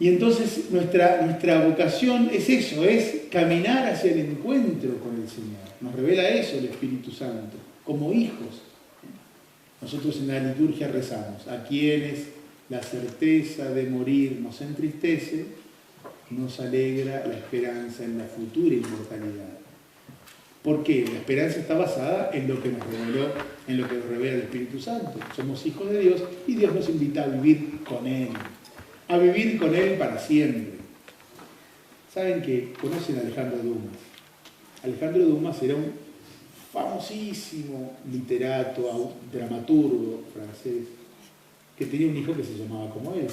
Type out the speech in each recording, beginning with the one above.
Y entonces nuestra vocación es eso, es caminar hacia el encuentro con el Señor. Nos revela eso el Espíritu Santo, como hijos. Nosotros en la liturgia rezamos: a quienes la certeza de morir nos entristece, nos alegra la esperanza en la futura inmortalidad. ¿Por qué? La esperanza está basada en lo que nos reveló, en lo que nos revela el Espíritu Santo. Somos hijos de Dios y Dios nos invita a vivir con Él. A vivir con Él para siempre. ¿Saben que conocen a Alejandro Dumas? Alejandro Dumas era un famosísimo literato, dramaturgo francés, que tenía un hijo que se llamaba como él.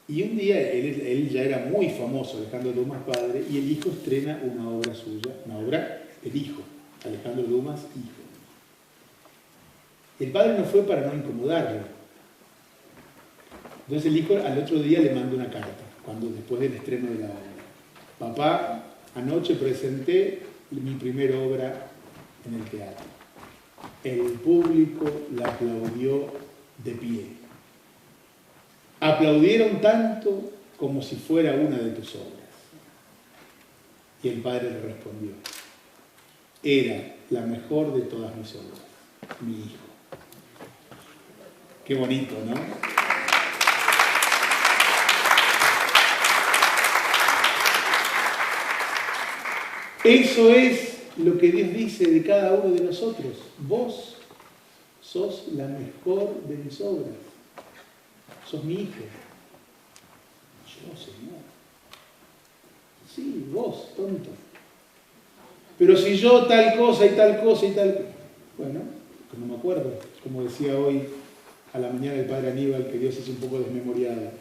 Y un día él ya era muy famoso, Alejandro Dumas padre, y el hijo estrena una obra suya, una obra del hijo, Alejandro Dumas hijo. El padre no fue para no incomodarlo. Entonces el hijo al otro día le manda una carta, después del estreno de la obra. Papá, anoche presenté mi primera obra en el teatro. El público la aplaudió de pie. Aplaudieron tanto como si fuera una de tus obras. Y el padre le respondió: era la mejor de todas mis obras, mi hijo. Qué bonito, ¿no? Eso es lo que Dios dice de cada uno de nosotros. Vos sos la mejor de mis obras. Sos mi hijo. Yo, Señor. Sí, vos, tonto. Pero si yo tal cosa y tal cosa y tal... Bueno, no me acuerdo. Como decía hoy a la mañana el padre Aníbal, que Dios es un poco desmemoriado.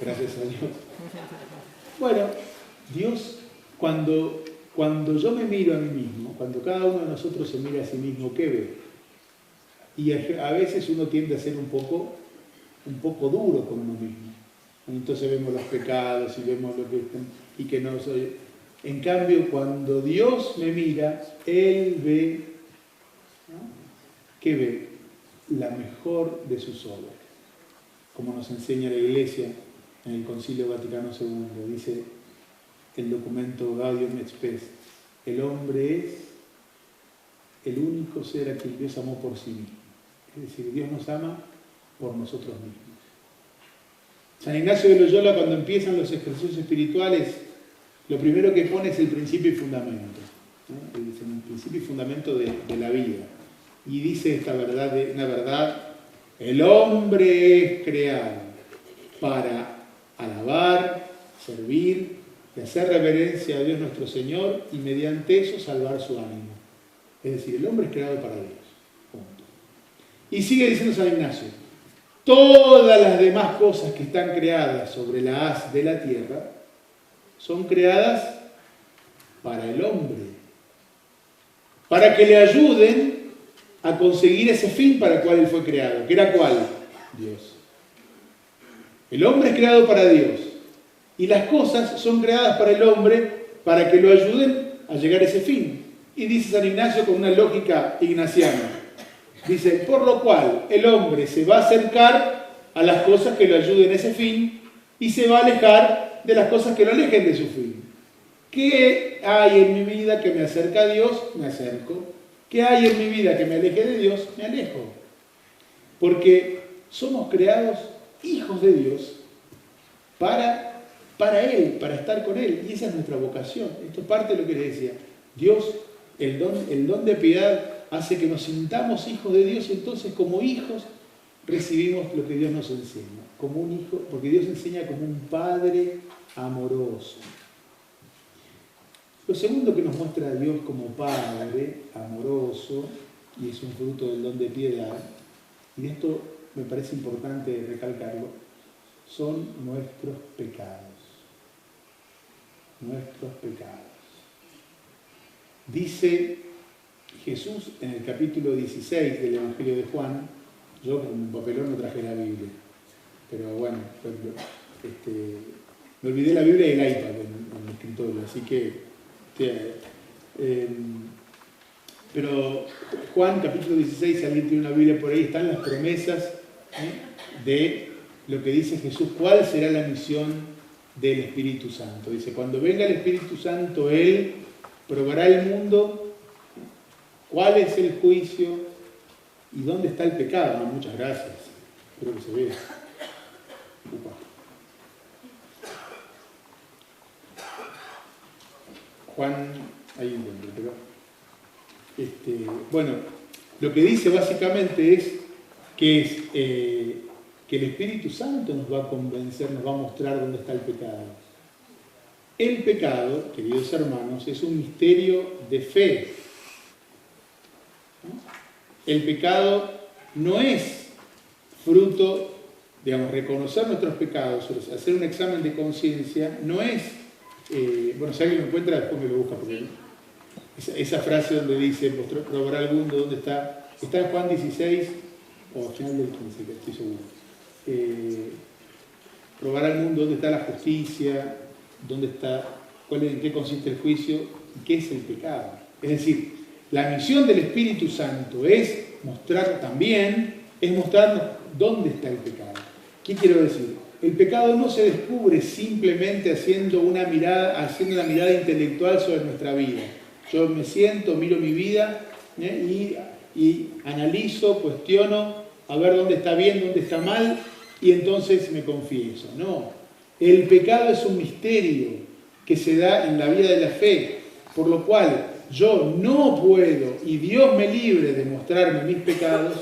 Gracias a Dios. Bueno, Dios, cuando yo me miro a mí mismo, cuando cada uno de nosotros se mira a sí mismo, ¿qué ve? Y a veces uno tiende a ser un poco duro con uno mismo. Entonces vemos los pecados y vemos lo que no soy. En cambio, cuando Dios me mira, Él ve, ¿no? ¿Qué ve? La mejor de sus obras. Como nos enseña la Iglesia en el Concilio Vaticano II, dice el documento Gaudium et Spes: el hombre es el único ser a quien Dios amó por sí mismo. Es decir, Dios nos ama por nosotros mismos. San Ignacio de Loyola, cuando empiezan los ejercicios espirituales, lo primero que pone es el principio y fundamento, ¿no? El principio y fundamento de la vida. Y dice esta verdad, una verdad: el hombre es creado para alabar, servir y hacer reverencia a Dios nuestro Señor, y mediante eso salvar su ánimo. Es decir, el hombre es creado para Dios. Punto. Y sigue diciendo San Ignacio: todas las demás cosas que están creadas sobre la haz de la tierra son creadas para el hombre, para que le ayuden a conseguir ese fin para el cual él fue creado. ¿Que era cuál? Dios. El hombre es creado para Dios, y las cosas son creadas para el hombre para que lo ayuden a llegar a ese fin. Y dice San Ignacio con una lógica ignaciana. Dice: por lo cual el hombre se va a acercar a las cosas que lo ayuden a ese fin y se va a alejar de las cosas que lo alejen de su fin. ¿Qué hay en mi vida que me acerca a Dios? Me acerco. ¿Qué hay en mi vida que me aleje de Dios? Me alejo. Porque somos creados hijos de Dios para Él, para estar con Él. Y esa es nuestra vocación. Esto es parte de lo que les decía. Dios, el don de piedad hace que nos sintamos hijos de Dios, y entonces como hijos recibimos lo que Dios nos enseña. Como un hijo, porque Dios enseña como un padre amoroso. Lo segundo que nos muestra a Dios como padre amoroso, y es un fruto del don de piedad, y esto me parece importante recalcarlo, son nuestros pecados. Nuestros pecados. Dice Jesús en el capítulo 16 del Evangelio de Juan, yo con un papelón no traje la Biblia, pero bueno, me olvidé la Biblia y el iPad en el escritorio, así que... pero Juan capítulo 16, si alguien tiene una Biblia por ahí, están las promesas de lo que dice Jesús, ¿cuál será la misión del Espíritu Santo? Dice, cuando venga el Espíritu Santo, Él probará el mundo, cuál es el juicio y dónde está el pecado. No, muchas gracias. Espero que se vea. Upa. Juan, ahí encuentro, pero bueno, lo que dice básicamente es que el Espíritu Santo nos va a convencer, nos va a mostrar dónde está el pecado. El pecado, queridos hermanos, es un misterio de fe. El pecado no es fruto, digamos, reconocer nuestros pecados, hacer un examen de conciencia, no es, bueno, si alguien lo encuentra, después me lo busca, porque esa frase donde dice, probará el mundo, ¿dónde está? Está en Juan 16, o al final del 15, que estoy seguro. Probará el mundo, ¿dónde está la justicia? ¿Dónde está, en qué consiste el juicio? ¿Y qué es el pecado? Es decir, la misión del Espíritu Santo es mostrarnos dónde está el pecado. ¿Qué quiero decir? El pecado no se descubre simplemente haciendo una mirada intelectual sobre nuestra vida. Yo me siento, miro mi vida y analizo, cuestiono, a ver dónde está bien, dónde está mal, y entonces me confieso. No, el pecado es un misterio que se da en la vida de la fe, por lo cual yo no puedo, y Dios me libre de mostrarme mis pecados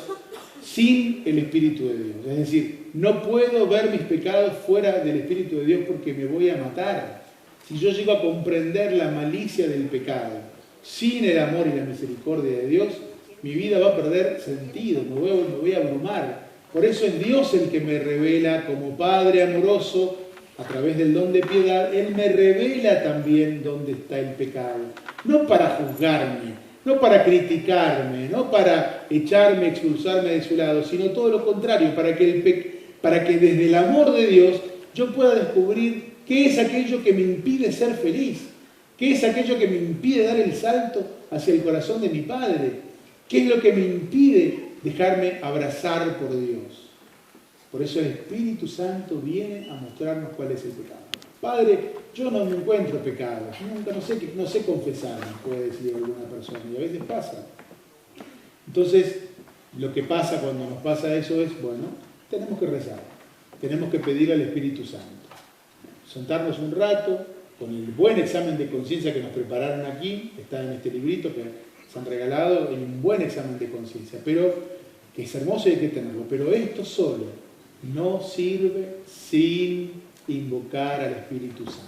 sin el Espíritu de Dios. Es decir, no puedo ver mis pecados fuera del Espíritu de Dios porque me voy a matar. Si yo llego a comprender la malicia del pecado sin el amor y la misericordia de Dios, mi vida va a perder sentido, me voy a abrumar. Por eso es Dios el que me revela como Padre amoroso, a través del don de piedad, Él me revela también dónde está el pecado. No para juzgarme, no para criticarme, no para echarme, expulsarme de su lado, sino todo lo contrario, para que desde el amor de Dios yo pueda descubrir qué es aquello que me impide ser feliz, qué es aquello que me impide dar el salto hacia el corazón de mi Padre, qué es lo que me impide dejarme abrazar por Dios. Por eso el Espíritu Santo viene a mostrarnos cuál es el pecado. Padre, yo no me encuentro pecados, no sé confesarme, puede decir alguna persona, y a veces pasa. Entonces, lo que pasa cuando nos pasa eso es, bueno, tenemos que rezar, tenemos que pedir al Espíritu Santo. Sentarnos un rato, con el buen examen de conciencia que nos prepararon aquí, está en este librito que se han regalado, en un buen examen de conciencia, pero que es hermoso y hay que tenerlo. Pero esto solo no sirve sin invocar al Espíritu Santo.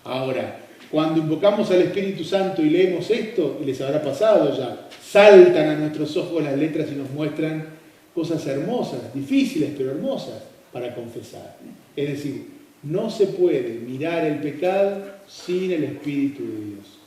Ahora, cuando invocamos al Espíritu Santo y leemos esto, y les habrá pasado ya, saltan a nuestros ojos las letras y nos muestran cosas hermosas, difíciles pero hermosas para confesar. Es decir, no se puede mirar el pecado sin el Espíritu de Dios.